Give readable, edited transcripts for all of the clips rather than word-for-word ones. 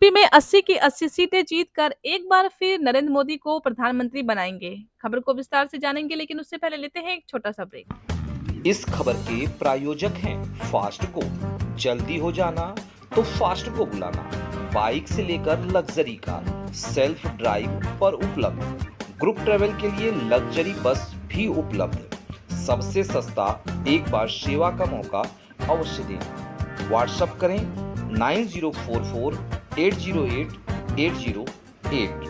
UP में 80 की 80 सीटें जीतकर एक बार फिर नरेंद्र मोदी को प्रधानमंत्री बनाएंगे। खबर को विस्तार से जानेंगे, लेकिन उससे पहले लेते हैं एक छोटा सा ब्रेक। इस खबर के प्रायोजक हैं फास्ट को। जल्दी हो जाना तो फास्ट को बुलाना। बाइक से लेकर लग्जरी कार, सेल्फ ड्राइव पर उपलब्ध। ग्रुप ट्रेवल के लिए लग्जरी बस भी उपलब्ध। सबसे सस्ता एक बार सेवा का मौका अवश्य दें। व्हाट्सएप करें 9044808808।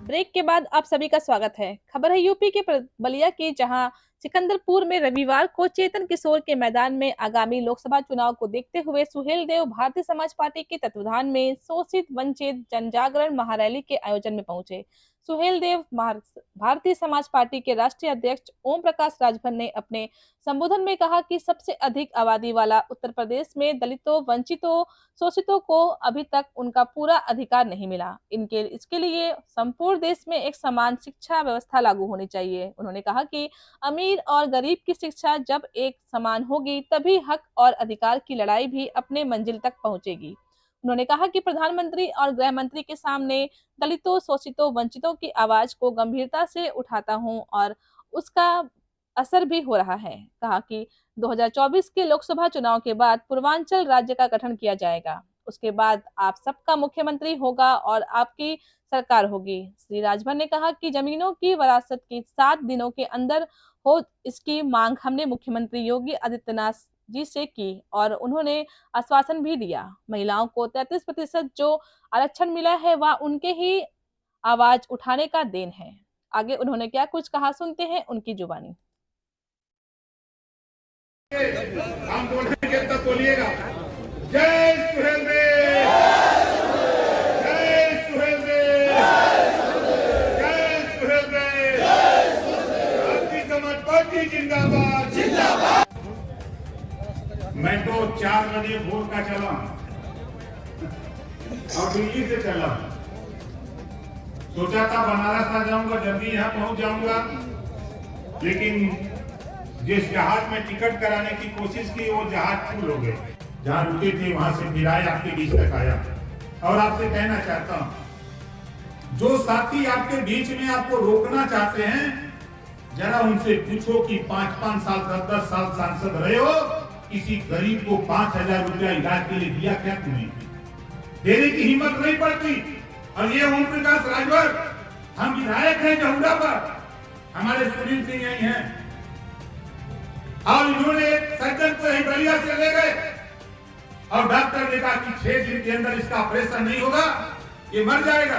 ब्रेक के बाद आप सभी का स्वागत है। खबर है यूपी के बलिया की, जहां सिकंदरपुर में रविवार को चेतन किशोर के मैदान में आगामी लोकसभा चुनाव को देखते हुए सुहेल देव भारतीय समाज पार्टी के तत्वाधान में शोषित वंचित जनजागरण महारैली के आयोजन में पहुंचे। सुहेल देव भारतीय समाज पार्टी के राष्ट्रीय अध्यक्ष ओम प्रकाश राजभर ने अपने संबोधन में कहा कि सबसे अधिक आबादी वाला उत्तर प्रदेश में दलितों, वंचितों, शोषितों को अभी तक उनका पूरा अधिकार नहीं मिला। इसके लिए संपूर्ण देश में एक समान शिक्षा व्यवस्था लागू होनी चाहिए। उन्होंने कहा कि अमीर और गरीब की शिक्षा जब एक समान होगी, तभी हक और अधिकार की लड़ाई भी अपने मंजिल तक पहुंचेगी। उन्होंने कहा कि प्रधानमंत्री और गृह मंत्री के सामने दलितों, शोषितों, वंचितों की आवाज को गंभीरता से उठाता हूं और उसका असर भी हो रहा है। कहा कि 2024 के लोकसभा चुनाव के बाद पूर्वांचल राज्य का गठन किया जाएगा। उसके बाद आप सबका मुख्यमंत्री होगा और आपकी सरकार होगी। श्री राजभर ने कहा कि जमीनों की वरासत की 7 दिनों के अंदर हो, इसकी मांग हमने मुख्यमंत्री योगी आदित्यनाथ जी से की और उन्होंने आश्वासन भी दिया। महिलाओं को 33% जो आरक्षण मिला है, वह उनके ही आवाज उठाने का देन है। आगे उन्होंने क्या कुछ कहा, सुनते हैं उनकी जुबानी। हम बोलेंगे तब बोलिएगा, जय सुहेल देव, जय सुहेल देव, जय सुहेल देव, भारतीय समाज पार्टी जिंदाबाद, जिंदाबाद। मैं तो 4 बजे भोर का चला और दिल्ली से चला। सोचा था बनारस आ जाऊंगा, जल्दी यहाँ पहुंच जाऊंगा, लेकिन जिस जहाज में टिकट कराने की कोशिश की, वो जहाज फुल हो गए। जहां रुके थे वहां से फिर आए, आपके बीच तक आया। और आपसे कहना चाहता हूं, जो साथी आपके बीच में आपको रोकना चाहते हैं, जरा उनसे पूछो कि 5-5 साल 10-10 साल सांसद रहे हो, किसी गरीब को 5,000 रुपया इलाज के लिए दिया क्या तुमने? देने की हिम्मत नहीं पड़ती। और ये ओम प्रकाश राजभर, हम विधायक हैं जहुरा पर, हमारे सुनील सिंह यही हैं, और इन्होंने एक सज्जन को यही बलिया से ले गए और डॉक्टर ने कहा कि 6 दिन के अंदर इसका ऑपरेशन नहीं होगा, ये मर जाएगा।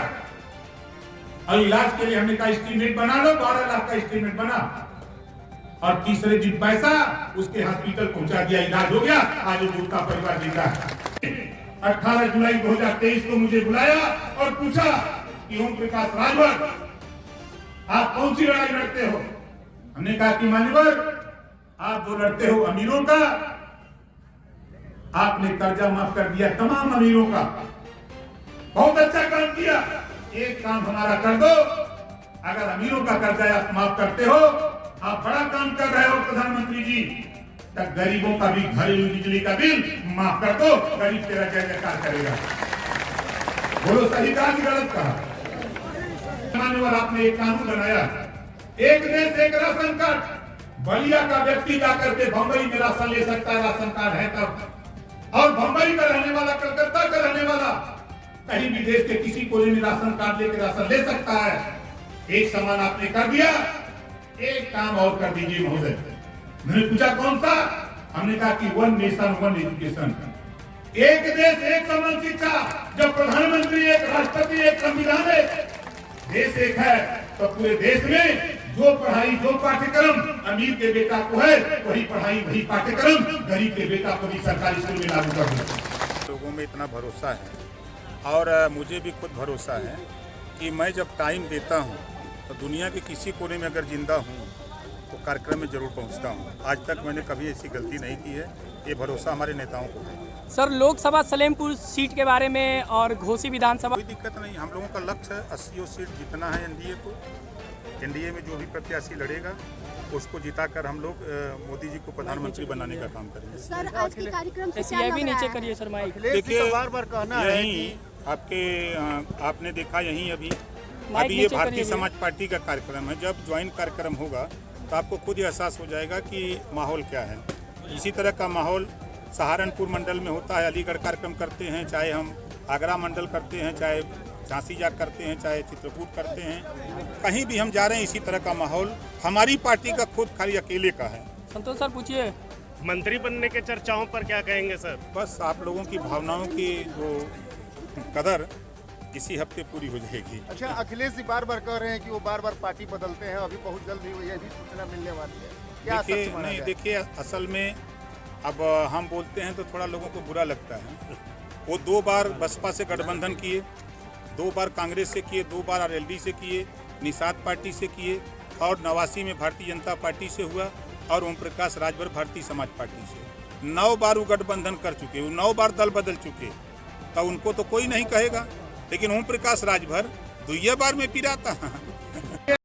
और इलाज के लिए हमने कहा एस्टीमेट बना लो, 12 लाख का एस्टीमेट बना, और तीसरे दिन पैसा उसके हॉस्पिटल पहुंचा दिया, इलाज हो गया। आज उसका परिवार जिंदा है। 18 जुलाई 2023 को मुझे बुलाया और पूछा कि ओम प्रकाश राजभर, आप कौन सी लड़ाई लड़ते हो? हमने कहा कि मान्यवर, आप जो लड़ते हो अमीरों का, आपने कर्जा माफ कर दिया तमाम अमीरों का, बहुत अच्छा काम किया। एक काम हमारा कर दो, अगर अमीरों का कर्जा आप माफ करते हो, आप बड़ा काम कर रहे हो प्रधानमंत्री जी, तब गरीबों का भी घरेलू बिजली का बिल माफ कर दो, गरीब तेरा जय जयकार करेगा। बोलो सही कहा कि गलत कहा? मान्यवर, आपने एक कानून बनाया, एक देश एक राशन कार्ड। बलिया का व्यक्ति जाकर के बंबई में राशन ले सकता है, राशन कार्ड है तब। और बंबई का रहने वाला, कलकत्ता का रहने वाला, कहीं भी देश के किसी कोने में राशन कार्ड लेकर राशन ले सकता है। एक समान आपने कर दिया, एक काम और कर दीजिए महोदय। मैंने पूछा कौन सा? हमने कहा कि 1 नेशन 1 एजुकेशन, एक देश एक समान शिक्षा। जब प्रधानमंत्री एक, राष्ट्रपति एक, संविधान एक, देश एक है, तो पूरे देश में जो पढ़ाई, जो पाठ्यक्रम अमीर के बेटा को है, वही पढ़ाई, वही पाठ्यक्रम गरीब के बेटा को भी सरकारी स्कूल में लागू कर दो। लोगों में इतना भरोसा है और मुझे भी खुद भरोसा है कि मैं जब टाइम देता हूं, तो दुनिया के किसी कोने में अगर जिंदा हूं तो कार्यक्रम में जरूर पहुंचता हूं। आज तक मैंने कभी ऐसी गलती नहीं की है। ये भरोसा हमारे नेताओं को है। सर, लोकसभा सलेमपुर सीट के बारे में और घोसी विधानसभा, कोई दिक्कत नहीं। हम लोगों का लक्ष्य है 80 सीट जीतना है एनडीए को। एनडीए में जो भी प्रत्याशी लड़ेगा उसको जिताकर हम लोग मोदी जी को प्रधानमंत्री बनाने का काम करेंगे। सर आज के कार्यक्रम से क्या ये लग भी रहा नीचे है? करिए सर माइक। देखिए बार कहना है यहीं कि आपके आपने देखा यहीं अभी माइक ये नीचे भारतीय करिए भैया। समाज पार्टी का कार्यक्रम है। जब ज्वाइंट कार्यक्रम होगा तो आपको खुद ही एहसास हो जाएगा कि माहौल क्या है। इसी तरह का माहौल सहारनपुर मंडल में होता है। अलीगढ़ कार्यक्रम करते हैं, चाहे हम आगरा मंडल करते हैं, चाहे झांसी जा करते हैं, चाहे चित्रकूट करते हैं, कहीं भी हम जा रहे हैं इसी तरह का माहौल हमारी पार्टी का खुद खाली अकेले का है। संतोष सर पूछिए। मंत्री बनने के चर्चाओं पर क्या कहेंगे सर? बस आप लोगों की भावनाओं की जो कदर इसी हफ्ते पूरी हो जाएगी। अच्छा, अखिलेश जी बार बार कह रहे हैं कि वो बार बार पार्टी बदलते हैं, अभी बहुत जल्द ही ये भी सूचना मिलने वाली है, क्या देखिए सच माना नहीं, जाए? देखिए असल में अब हम बोलते हैं तो थोड़ा लोगों को बुरा लगता है। वो 2 बार बसपा से गठबंधन किए, 2 बार कांग्रेस से किए, 2 बार आरएलडी से किए, निषाद पार्टी से किए और 89 में भारतीय जनता पार्टी से हुआ और ओम प्रकाश राजभर भारतीय समाज पार्टी से 9 बार वो गठबंधन कर चुके, वो 9 बार दल बदल चुके, तो उनको तो कोई नहीं कहेगा। लेकिन ओम प्रकाश राजभर 2 बार में पिराता